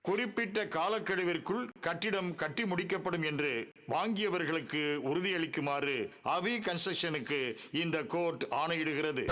குறிப்பிட்ட காலக்கெடுவிற்குள் கட்டிடம் கட்டி முடிக்கப்படும் என்று வாங்கியவர்களுக்கு உறுதியளிக்குமாறு அபி கன்ஸ்ட்ரக்ஷனுக்கு இந்த கோர்ட் ஆணையிடுகிறது.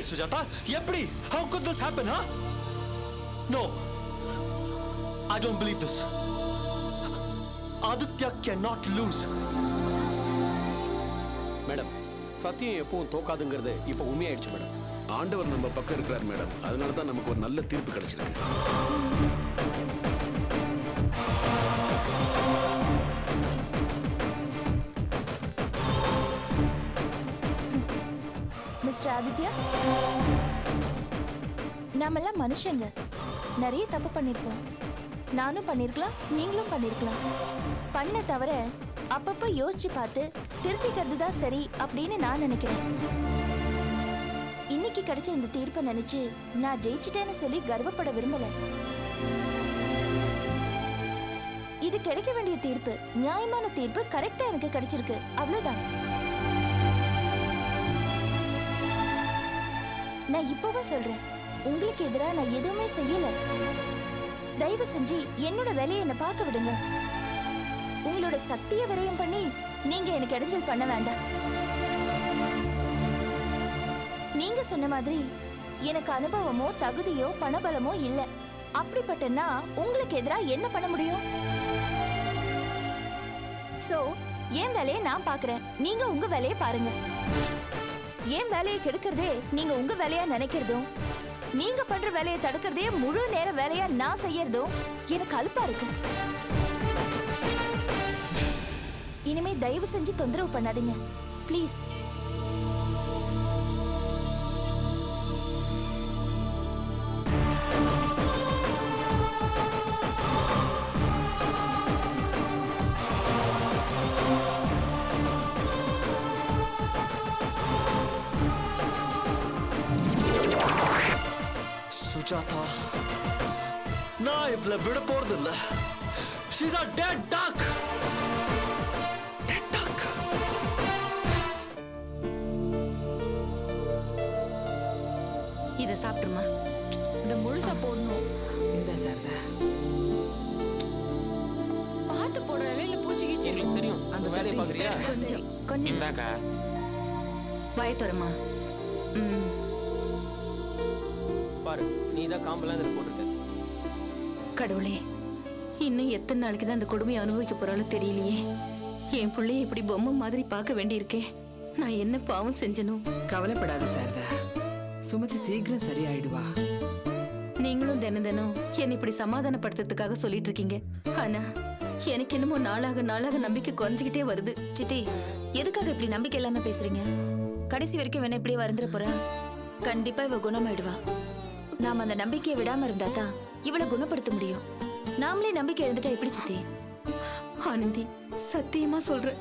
Sujata, எப்படி? How could this happen, huh? No, I don't believe this. Aditya cannot lose. Madam, சத்தியம் எப்பவும் தோக்காதுங்கிறது இப்போ உண்மையாயிடுச்சு மேடம். ஆண்டவர் நம்ம பக்கம் இருக்கிறார் மேடம். அதனால தான் நமக்கு ஒரு நல்ல தீர்ப்பு கிடைச்சிருக்கு. மிஸ்டர் ஆதித்யா, நாமெல்லாம் மனுஷங்க, நிறைய தப்பு பண்ணிருப்போம். நானும் பண்ணிருக்கலாம், நீங்களும் பண்ணிருக்கலாம். பண்ண தவிர அப்பப்ப யோசிச்சு பார்த்து திருத்திக்கிறது தான் சரி அப்படின்னு நான் நினைக்கிறேன். இன்னைக்கு கிடைச்ச இந்த தீர்ப்பை நினைச்சு நான் ஜெயிச்சிட்டேன்னு சொல்லி கர்வப்பட விரும்பல. இது கிடைக்க வேண்டிய தீர்ப்பு, நியாயமான தீர்ப்பு கரெக்டா எனக்கு கிடைச்சிருக்கு, அவ்வளவுதான். நான் இப்பவும் சொல்றேன், உங்களுக்கு எதிராக நான் எதுவுமே செய்யல. தயவு செஞ்சு என்னோட வேலையை என்ன பார்க்க விடுங்க. உங்களோட சக்தியை விரயம் பண்ணி நீங்க எனக்கு இடைஞ்சல் பண்ண வேண்டாம். நீங்க சொன்ன மாதிரி எனக்கு அனுபவமோ தகுதியோ பணபலமோ இல்ல. அப்படிப்பட்ட நான் உங்களுக்கு எதிராக என்ன பண்ண முடியும்? சோ என் வேலையை நான் பாக்குறேன், நீங்க உங்க வேலையை பாருங்க. ஏன் வேலையை கெடுக்கிறதே நீங்க உங்க வேலையா நினைக்கிறதும், நீங்க பண்ற வேலையை தடுக்கிறதே முழு நேர வேலையா நான் செய்யறதும் எனக்கு அலுப்பா இருக்கு. இனிமே தயவு செஞ்சு தொந்தரவு பண்ணாதீங்க ப்ளீஸ். சுஜாதா, நான் இவளை விட போறது இல்ல. She's a dead duck. Dead duck. இத சாப்பிட்டுமா. இந்த முழுசா போடணும். இந்த சார்தா பார்த்து போடுறவே இல்ல, பூச்சி கீச்சி எங்களுக்கு தெரியும். அந்த வேலையை பாக்குறியா? கொஞ்சம் கொஞ்சம் இந்தாக்கா பயத்தரமா. பாரு, நீ தான் காம்பெல்லாம் இதில் போட்டுருக்க. கடவுளே, இன்னும் எத்தனை நாளைக்கு தான் இந்த கொடுமையை அனுபவிக்க போறாலும் தெரியலையே. என் பிள்ளைய இப்படி பொம்மை மாதிரி பார்க்க வேண்டியிருக்கே. நான் என்ன பாவம் செஞ்சனும்? கவலைப்படாத சாரதா, சுமதி சீக்கிரம் சரியாயிடுவா. நீங்களும் தினம் தினம் என்னை இப்படி சமாதானப்படுத்துறதுக்காக சொல்லிட்டு இருக்கீங்க. ஆனா எனக்கு என்னமோ நாளாக நாளாக நம்பிக்கை குறைஞ்சிக்கிட்டே வருது. சித்தி, எதுக்காக இப்படி நம்பிக்கை இல்லாம பேசுறீங்க? கடைசி வரைக்கும் வேணா இப்படியே வருந்துற போறா? கண்டிப்பா இவ குணமாயிடுவா. நாம அந்த நம்பிக்கையை விடாம இருந்தா தான் இவளை குணப்படுத்த முடியும். நாமளே நம்பிக்கை எழுந்துட்டா எப்படி சித்தி? ஆனந்தி, சத்தியமா சொல்றேன்,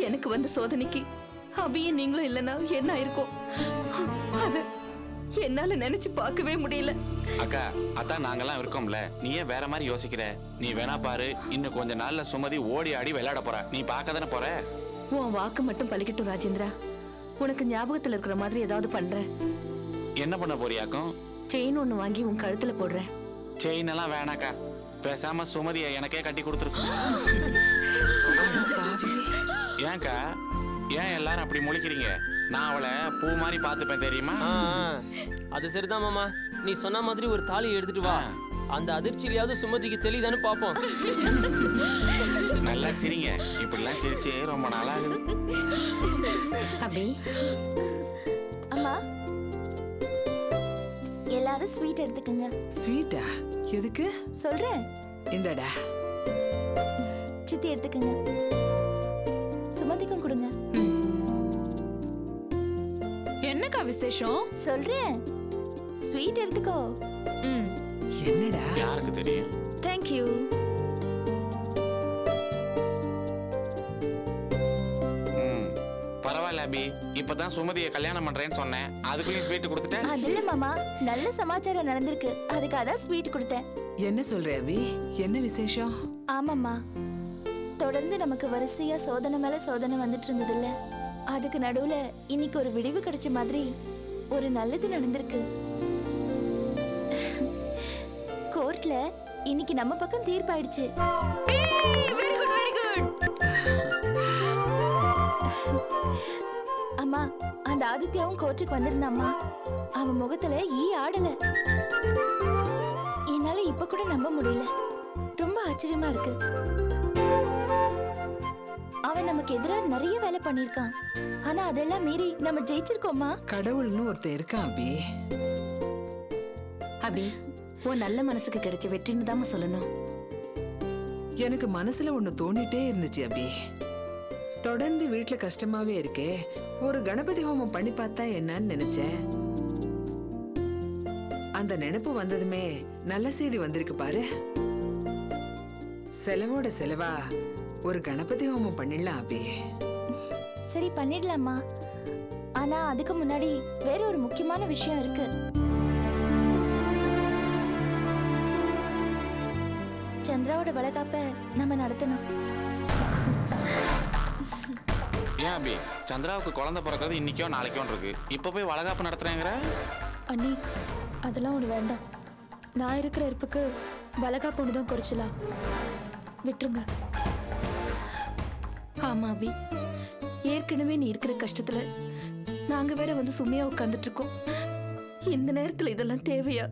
எனக்கு வந்த சோதனைக்கு அபியும் நீங்களும் இல்லைன்னா என்ன ஆயிருக்கும்? அத என்னால நினைச்சு பார்க்கவே முடியல. அக்கா அதான் நாங்கெல்லாம் இருக்கோம்ல, நீ ஏன் வேற மாதிரி யோசிக்கிற? நீ வேணா பாரு, இன்னும் கொஞ்ச நாள்ல சுமதி ஓடி ஆடி விளையாட போற. நீ பார்க்க தானே போற. உன் வாக்கு மட்டும் பலிக்கட்டும் ராஜேந்திரா. உனக்கு ஞாபகத்துல இருக்கிற மாதிரி ஏதாவது பண்றேன். என்ன பண்ண போறியாக்கும்? செயின் ஒண்ணு வாங்கி உன் கழுத்துல போடுறேன். செயின் எல்லாம் வேணாக்கா, பேசாம சுமதியை எனக்கே கட்டி கொடுத்துரு. ஏன்க்கா ஏன் எல்லாரும் அப்படி முழிக்கிறீங்க? நான் அவளை பூ மாதிரி பார்த்துப்பேன் தெரியுமா? அது சரிதான் மாமா, நீ சொன்ன மாதிரி ஒரு தாலி எடுத்துட்டு வா. அந்த அதிர்ச்சியிலையாவது சுமதிக்கு தெளிதான்னு பாப்போம். நல்லா சிரிங்க, இப்படிலாம் சிரிச்சு ரொம்ப நாளா ஆகுது. அபி, அம்மா எல்லாரும் ஸ்வீட் எடுத்துக்கங்க. ஸ்வீட்டா? எதுக்கு? சொல்றேன். இந்தடா. சித்தி எடுத்துக்கங்க. சுமதிக்கும் கொடுங்க. என்னக்கா விசேஷம்? சொல்றேன். ஸ்வீட் எடுத்துக்கோ. என்னடா? யாருக்கு தெரியும்? Thank you. பரவாயில்ல அபி, இப்பதான் சுமதியை கல்யாணம் பண்றேன்னு சொன்னேன், அதுக்குள்ளேயும் ஸ்வீட் கொடுத்துட்டேன். அது இல்ல மாமா, நல்ல சமாச்சாரம் நடந்திருக்கு, அதுக்காக தான் ஸ்வீட் கொடுத்தேன். என்ன சொல்ற அபி? என்ன விசேஷம்? ஆமாம்மா, தொடர்ந்து நமக்கு வரிசையா சோதனை மேல சோதனை வந்துட்டு இருந்ததுல்ல, அதுக்கு நடுவுல இன்னைக்கு ஒரு விடிவு கிடைச்ச மாதிரி ஒரு நல்லது நடந்திருக்கு. கோர்ட்ல இன்னைக்கு நம்ம பக்கம் தீர்ப்பாயிடுச்சு. அம்மா, அந்த ஆதித்யாவும் கோர்ட்டுக்கு வந்திருந்தாம்மா. அவன் முகத்துல ஈ ஆடல. என்னால இப்ப கூட நம்ப முடியல. ரொம்ப ஆச்சரியமா இருக்கு. அவன் நமக்கு எதிரா நிறைய வேலை பண்ணிருக்கான். ஆனா அதெல்லாம் மீறி நம்ம ஜெயிச்சிருக்கோமா? கடவுள்னு ஒருத்தன் இருக்கான் அபி. அபி, உன் நல்ல மனசுக்கு கிடைச்ச வெற்றின்னு தான் சொல்லணும். எனக்கு மனசுல ஒண்ணு தோண்டிட்டே இருந்துச்சு அபி. தொடர்ந்து வீட்டுல கஷ்டமாவே இருக்கே, ஒரு கணபதி ஹோமம் பண்ணி பார்த்தா என்னன்னு நினைச்சேன். அந்த நினைப்பு வந்ததுமே நல்ல செய்தி வந்திருக்கு பாரு. செலவோட செலவா ஒரு கணபதி ஹோமம் பண்ணிடலாம் அபி. சரி, பண்ணிடலாமா. ஆனா அதுக்கு முன்னாடி வேற ஒரு முக்கியமான விஷயம் இருக்கு. சந்திராவோட வளகாப்ப நம்ம நடத்தணும். ஏன் அபி, சந்திராவுக்கு குழந்தை பிறக்கிறது இன்னைக்கோ நாளைக்கோ இருக்கு, இப்ப போய் வளகாப்பு நடத்துறேங்கிற? அண்ணி, அதெல்லாம் ஒன்று வேண்டாம். நான் இருக்கிற இருப்புக்கு வளகாப்பு ஒன்று தான் குறைச்சலாம். விட்டுருங்க. ஆமா அபி, ஏற்கனவே நீ இருக்கிற கஷ்டத்துல நாங்க வேற வந்து சும்மையா உட்கார்ந்துட்டு இருக்கோம். இந்த நேரத்துல இதெல்லாம் தேவையா?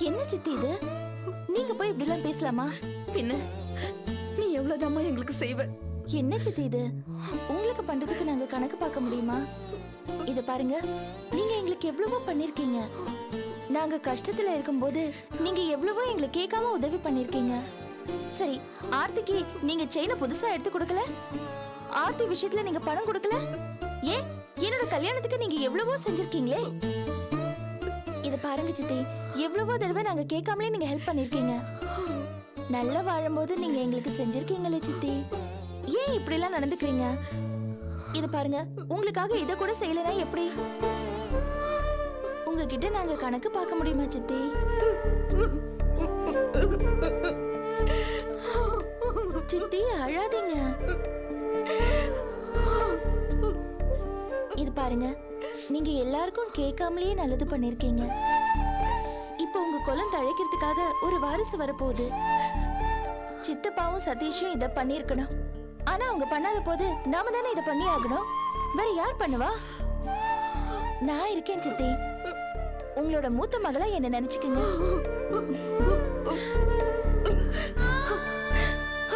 என்ன சித்தி இது? நீங்க போய் இப்படி எல்லாம் பேசலாமா? பின்ன நீ எவ்வளவுதாம்மா எங்களுக்கு செய்வ? என்ன சித்தி இது? உங்களுக்கு பண்றதுக்கு நாங்க கணக்கு பார்க்க முடியுமா? இத பாருங்க, நீங்க எங்களுக்கு எவ்வளவோ பண்ணிருக்கீங்க. நாங்க கஷ்டத்துல இருக்கும்போது நீங்க எவ்வளவோ எங்களை கேட்காம உதவி பண்ணிருக்கீங்க. சரி, ஆர்த்திக்கு நீங்க செயினை புதுசா எடுத்து கொடுக்கல? ஆர்த்தி விஷயத்துல நீங்க பணம் கொடுக்கல? ஏன் என்னோட கல்யாணத்துக்கு நீங்க எவ்வளவோ செஞ்சிருக்கீங்களே. இத பாருங்க சித்தி, எவ்வளவோ தடவை நாங்க கேட்காமலே நீங்க ஹெல்ப் பண்ணிருக்கீங்க. நல்லா வாழும்போது நீங்க எங்களுக்கு செஞ்சிருக்கீங்களே சித்தி. ஏன் இப்படி எல்லாம் நடந்துக்கிறீங்க? இத பாருங்க, உங்களுக்காக இத கூட செய்யலனா எப்படி? உங்ககிட்ட நாங்க கணக்கு பார்க்க முடியுமா சித்தி? சித்தி, அழாதீங்க. இது பாருங்க, நீங்க எல்லாருக்கும் கேட்காமலேயே நல்லது பண்ணிருக்கீங்க. இப்போ உங்க குலம் தழைக்கிறதுக்காக ஒரு வாரிசு வரப்போகுது. சித்தப்பாவும் சதீஷும் இத பண்ணிருக்கணும். ஆனா அவங்க பண்ணாத போது நாம தானே இத பண்ணி ஆகணும். வேற யார் பண்ணுவா? நான் இருக்கேன் சித்தி. உங்களோட மூத்த மகளா என்ன நினைச்சுக்கங்க.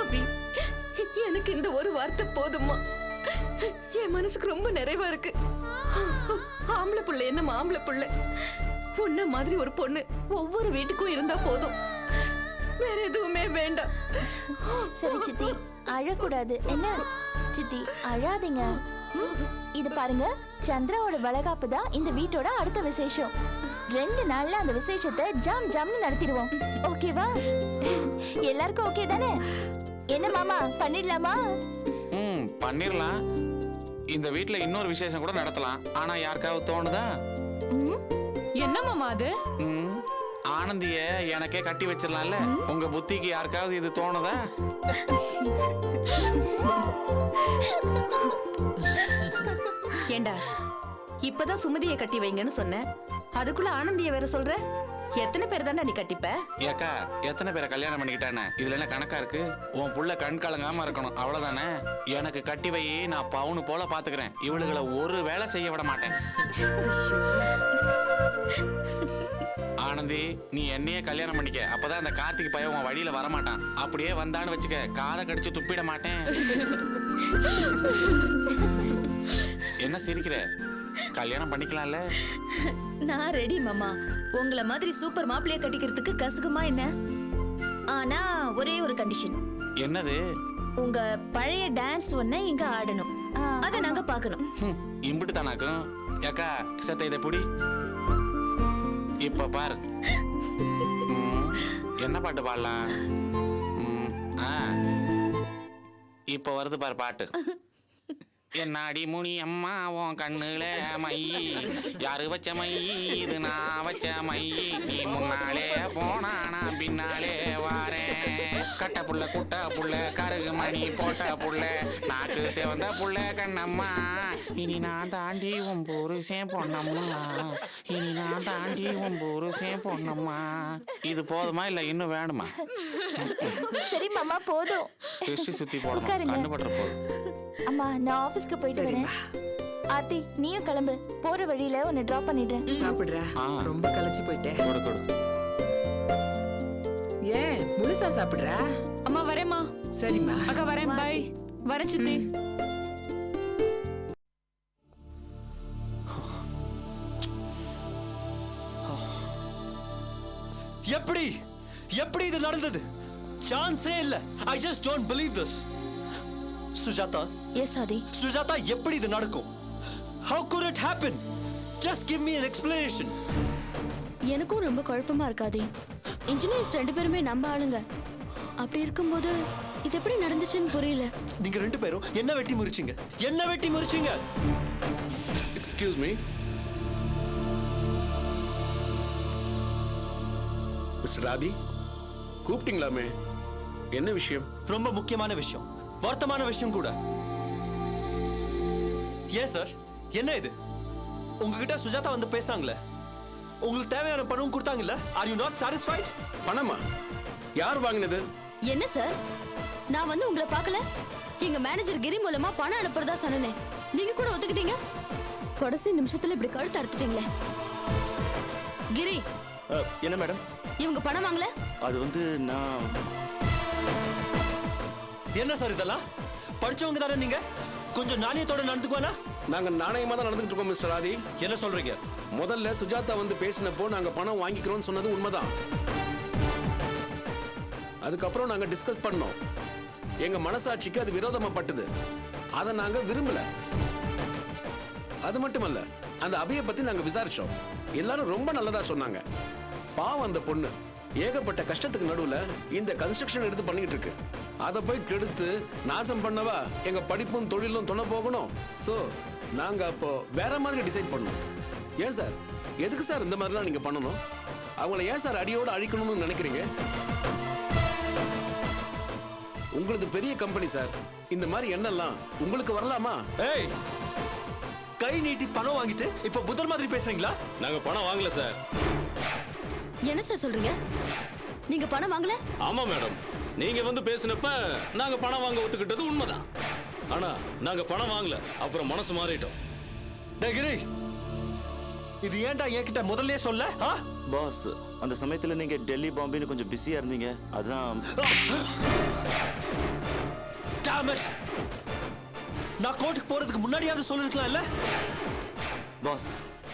அபி, எனக்கு இந்த ஒரு வார்த்தை போதுமா? என் மனசுக்கு ரொம்ப நிறைவா இருக்கு. ஆம்பளை புள்ள என்ன மாம்பளை புள்ள, உன்ன மாதிரி ஒரு பொண்ணு ஒவ்வொரு வீட்டுக்கும் இருந்தா போதும். வேற எதுவுமே வேண்டாம். சரி சித்தி, அழக்கூடாது என்ன? சித்தி, அழாதீங்க. இது பாருங்க, சந்திராவோட வளகாப்பு தான் இந்த வீட்டோட அடுத்த விசேஷம். 2 நாள்ல அந்த விசேஷத்தை ஜாம் ஜாம்னு நடத்திடுவோம். ஓகேவா? எல்லாருக்கும் ஓகே தானே? என்ன மாமா, பண்ணிடலாமா? பண்ணிடலாம். இந்த வீட்ல இன்னொரு விசேஷம் கூட நடத்தலாம். ஆனா யாருக்காவது தோணுதா? என்ன மாமா அது? ம், ஆனந்திய எனக்கே கட்டி வச்சிடலாம்ல. உங்க புத்திக்கு யாருக்காவது இது தோணுதா? ஏண்டா இப்பதான் சுமதியை கட்டி வைங்கன்னு சொன்னேன், அதுக்குள்ள ஆனந்திய வேற சொல்ற? எத்தனை பேர் தானே நீ கட்டிப்ப? ஏக்கா எத்தனை பேரை கல்யாணம் பண்ணிக்கிட்டானே, இதுல என்ன கணக்கா இருக்கு? உன் புள்ள கண் கலங்காம இருக்கணும், அவ்வளவுதானே. எனக்கு கட்டி வை, நான் பவுனு போல பாத்துக்கிறேன். இவளுகளை ஒரு வேலை செய்ய விட மாட்டேன். ஆனந்தி, நீ என்னையே கல்யாணம் பண்ணிக்க, அப்பதான் அந்த கார்த்திக் பையன் உன் வழியில வரமாட்டான். அப்படியே வந்தான்னு வச்சுக்க, காதை கடிச்சு துப்பிட மாட்டேன். என்ன சிரிக்கிற? கல்யாணம் பண்ணிக்கலாம்ல? நான் ரெடி மாமா. உங்களை மாதிரி சூப்பர் மாப்பிளைய கட்டிக்கிறதுக்கு கசுகுமா என்ன? ஆனா ஒரே ஒரு கண்டிஷன். என்னது? உங்க பழைய டான்ஸ் ஒண்ண இங்க ஆடணும், அத நாங்க பார்க்கணும். இம்பிட்டு தானாக்கும். ஏக்கா சத்த இதை புடி. இப்ப பாரு. என்ன பாட்டு பாடலாம்? இப்ப வருது பாரு பாட்டு. என்னாடி முனி அம்மா உன் கண்ணுல மை, யாரு வச்ச மை இது, நான் வச்ச மை. நீ முன்னாலே போனா நான் பின்னாலே வாரேன். கட்ட புள்ள குட்ட புள்ள கருகு மணி போட்ட புள்ள, நாக்கு சிவந்த புள்ள கண்ணம்மா. இனி நான் தாண்டி உன் புருஷன் பொண்ணம்மா, இனி நான் தாண்டி உன் புருஷன் பொண்ணம்மா. இது போதுமா இல்ல இன்னும் வேணுமா? சரி மாமா போதும். திருஷ்டி சுத்தி போடணும், கண்ணு பற்ற போதும். அம்மா நான் ஆபீஸ்க்கு போயிட்டு வரேன். ஆர்த்தி நீயும் கிளம்பு, போற வழியில உன்னை டிராப் பண்ணிடுறேன். சாப்பிடுறா, ரொம்ப களைச்சு போயிட்டேன். கொடு கொடு. ஏன் முழுசா சாப்பிடுறா? அம்மா வரேம்மா. சரிம்மா. அக்கா வரேன், பை. வரேன் சித்தி. எப்படி எப்படி இது நடந்தது? சான்ஸே இல்ல. I just don't believe this. Sujatha, yes Aadhi. Sujatha எப்படி இது நடக்கும்? How could it happen? Just give me an explanation. எனக்கும் ரொம்ப குழப்பமா இருக்காதே. இன்ஜினியர்ஸ் 2 பேருமே நம்ம ஆளுங்க. அப்படி இருக்கும்போது இது எப்படி நடந்துச்சுன்னு புரியல. நீங்க 2 பேரும் என்ன வெட்டி முறிச்சீங்க? என்ன வெட்டி முறிச்சீங்க? எக்ஸ்கியூஸ் மீ மிஸ்டர் ராதி, கூப்பிட்டீங்களாமே, என்ன விஷயம்? ரொம்ப முக்கியமான விஷயம், வருத்தமான விஷயம் கூட. ஏன் சார், என்ன இது? உங்ககிட்ட சுஜாதா வந்து பேசாங்களே, உங்களுக்கு தேவையான பணம் கொடுத்தாங்கல்ல? Are you not satisfied? பணமா? யார் வாங்கினது? என்ன சார், நான் வந்து உங்களை பார்க்கல. எங்க மேனேஜர் கிரி மூலமா பணம் அனுப்புறதா சொன்னேன். நீங்க கூட ஒத்துக்கிட்டீங்க. கடைசி நிமிஷத்துல இப்படி கழுத்து அறுத்துட்டீங்களே. கிரி, என்ன மேடம்? இவங்க பணம் வாங்கல? அது வந்து நான்... என்ன சார் இதெல்லாம்? படிச்சவங்க தானே நீங்க, கொஞ்சம் நாணயத்தோட நடந்துக்குவானா? நாங்க நாணயமா தான் நடந்துட்டு இருக்கோம் மிஸ்டர் ராதி. என்ன சொல்றீங்க? முதல்ல சுஜாதா வந்து பேசினப்போ நாங்க பணம் வாங்கிக்கிறோம்னு சொன்னது உண்மைதான். அதுக்கப்புறம் நாங்க டிஸ்கஸ் பண்ணோம். எங்க மனசாட்சிக்கு அது விரோதமா பட்டது. அதை நாங்க விரும்பல. அது மட்டுமல்ல, அந்த அபியை பத்தி நாங்க விசாரிச்சோம். எல்லாரும் ரொம்ப நல்லதா சொன்னாங்க. பாவம் அந்த பொண்ணு ஏகப்பட்ட கஷ்டத்துக்கு நடுவுல இந்த கன்ஸ்ட்ரக்ஷன் எடுத்து பண்ணிட்டு இருக்கு. அதை போய் கெடுத்து நாசம் பண்ணவா எங்க படிப்பும் தொழிலும் துணை போகணும். சோ நாங்க அப்போ வேற மாதிரி டிசைட் பண்ணோம். ஏன் சார், எதுக்கு சார் இந்த மாதிரிலாம் நீங்க பண்ணணும்? அவங்கள ஏன் சார் அடியோட அழிக்கணும்னு நினைக்கிறீங்க? உங்களது பெரிய கம்பெனி சார், இந்த மாதிரி எண்ணெல்லாம் உங்களுக்கு வரலாமா? ஏய், கை நீட்டி பணம் வாங்கிட்டு இப்ப புதர் மாதிரி பேசுறீங்களா? நாங்க பணம் வாங்கல சார். என்ன சார் சொல்றீங்க? நீங்க பணம் வாங்கல? ஆமா மேடம், நீங்க வந்து பேசினப்ப நாங்க பணம் வாங்க ஒத்துக்கிட்டது உண்மைதான். ஆனா நாங்க பணம் வாங்கல, அப்புறம் மனசு மாறிட்டோம். டேய் கிரி, இது ஏன்டா என்கிட்ட முதல்லயே சொல்ல? பாஸ், அந்த சமயத்துல நீங்க டெல்லி பாம்பேன்னு கொஞ்சம் பிஸியா இருந்தீங்க, அதான். Damn it! நான் கோர்ட்டுக்கு போறதுக்கு முன்னாடியாவது சொல்லிருக்கலாம் இல்ல? பாஸ்,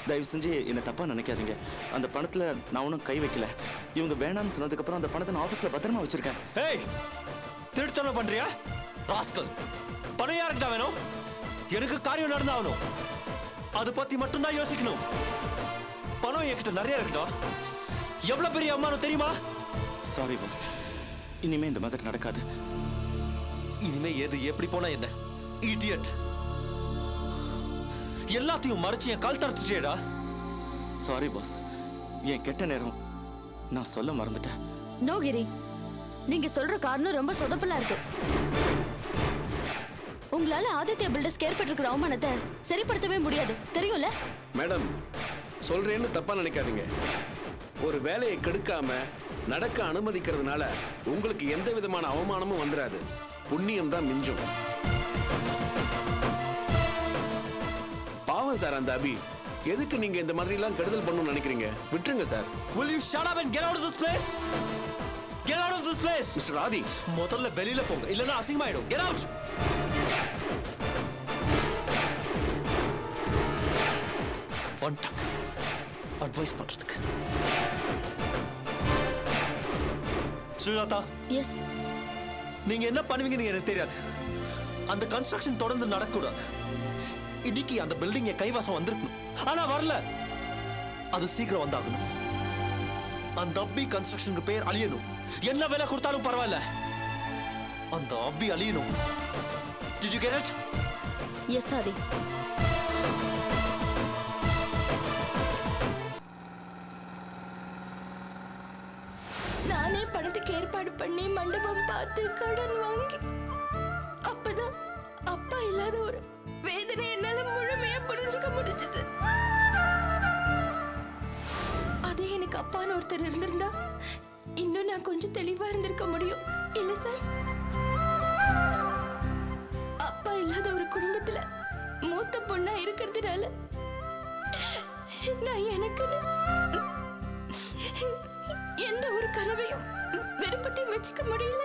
தயவு செஞ்சு என்ன தப்பா நினைக்காதீங்க. அந்த பணத்துல நான் ஒன்றும் கை வைக்கல. இவங்க வேணாம்னு சொன்னதுக்கு அப்புறம் அந்த பணத்தை நான் ஆபீஸ்ல பத்திரமா வச்சிருக்கேன். ஏய், திருத்தனம் பண்றியா ராஸ்கல்? பணம் யாருக்குடா வேணும்? எனக்கு காரியம் நடந்தாகணும். அதை பத்தி மட்டும் தான் யோசிக்கணும். பணம் என்கிட்ட நிறைய இருக்குடா. எவ்வளவு பெரிய அவமானம் தெரியுமா? சாரி பாஸ், இனிமே இந்த மாதிரி நடக்காது. இனிமே எது எப்படி போனா என்ன? இடியட், எல்லாத்தையும் மறைச்சு என் கால் தரத்துட்டேடா. Sorry boss. என் கெட்ட நேரம். நான் சொல்ல மறந்துட்டேன். நோ கிரி, நீங்க சொல்ற காரணம் ரொம்ப சொதப்பலா இருக்கு. உங்களால ஆதித்யா பில்டர்ஸ் ஏற்பட்டிருக்கிற அவமானத்தை சரிப்படுத்தவே முடியாது, தெரியும்ல? மேடம், சொல்றேன்னு தப்பா நினைக்காதீங்க. ஒரு வேலையை கெடுக்காம நடக்க அனுமதிக்கிறதுனால உங்களுக்கு எந்த விதமான அவமானமும் வந்துடாது. புண்ணியம் தான் மிஞ்சும். பாவம் சார் அந்த அபி. எதுக்கு நீங்க இந்த மாதிரி எல்லாம் கெடுதல் பண்ணணும்னு நினைக்கிறீங்க? விட்டுருங்க sir. Will you shut up and get out of this place? Get out of this place. Mister Aadhi, முதல்ல வெளியில போங்க, இல்லனா அசிங்கமாயிடும். Get out. வந்துட்டாங்க அட்வைஸ் பண்றதுக்கு. சுஜாதா, எஸ். நீங்க என்ன பண்ணுவீங்கன்னு எனக்கு தெரியாது. அந்த கன்ஸ்ட்ரக்ஷன் தொடர்ந்து நடக்கூடாது. இன்னைக்கு அந்த பில்டிங் என் கைவாசம் வந்திருக்கணும், ஆனா வரல. அது சீக்கிரம் வந்தாகணும். அந்த அபி கன்ஸ்ட்ரக்ஷனுக்கு பேர் அழியணும். என்ன விலை கொடுத்தாலும் பரவாயில்ல, அந்த அபி அழியணும். Did you get it? Yes Aadhi. நானே பணத்துக்கு ஏற்பாடு பண்ணி மண்டபம் பார்த்து கடன் வாங்கி அப்பதான் அப்பா இல்லாத ஒரு வேதனை என்னால முழுமையா புரிஞ்சுக்க முடிஞ்சது. அதே எனக்கு அப்பான்னு ஒருத்தர் இருந்திருந்தா இன்னும் நான் கொஞ்சம் தெளிவா இருந்திருக்க முடியும் இல்ல சார்? அப்பா இல்லாத ஒரு குடும்பத்துல மூத்த பொண்ணா இருக்கிறதுனால நான் எனக்கு எந்த ஒரு கனவையும் விருப்பத்தையும் வச்சுக்க முடியல.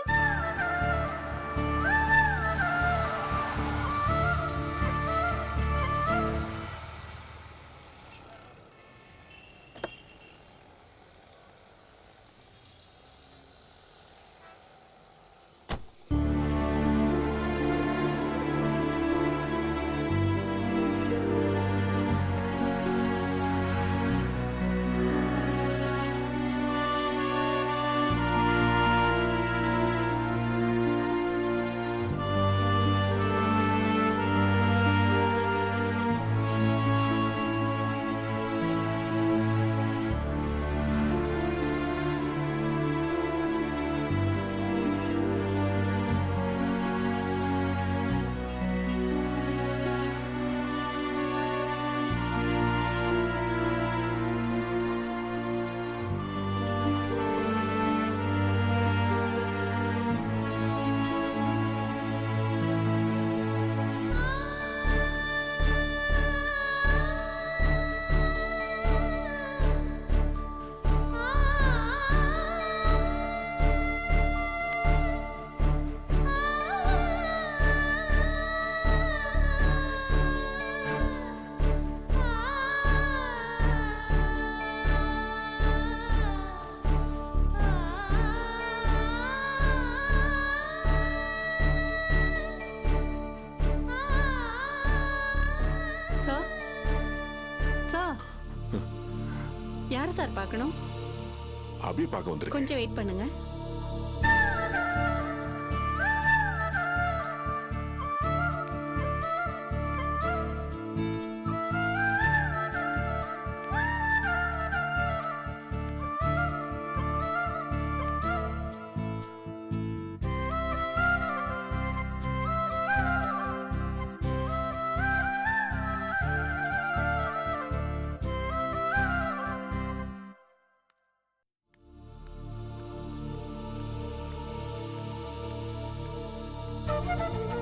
யார் சார் பார்க்கணும்? அபி பார்க்க வந்திருக்கேன். கொஞ்சம் வெயிட் பண்ணுங்க. Thank you.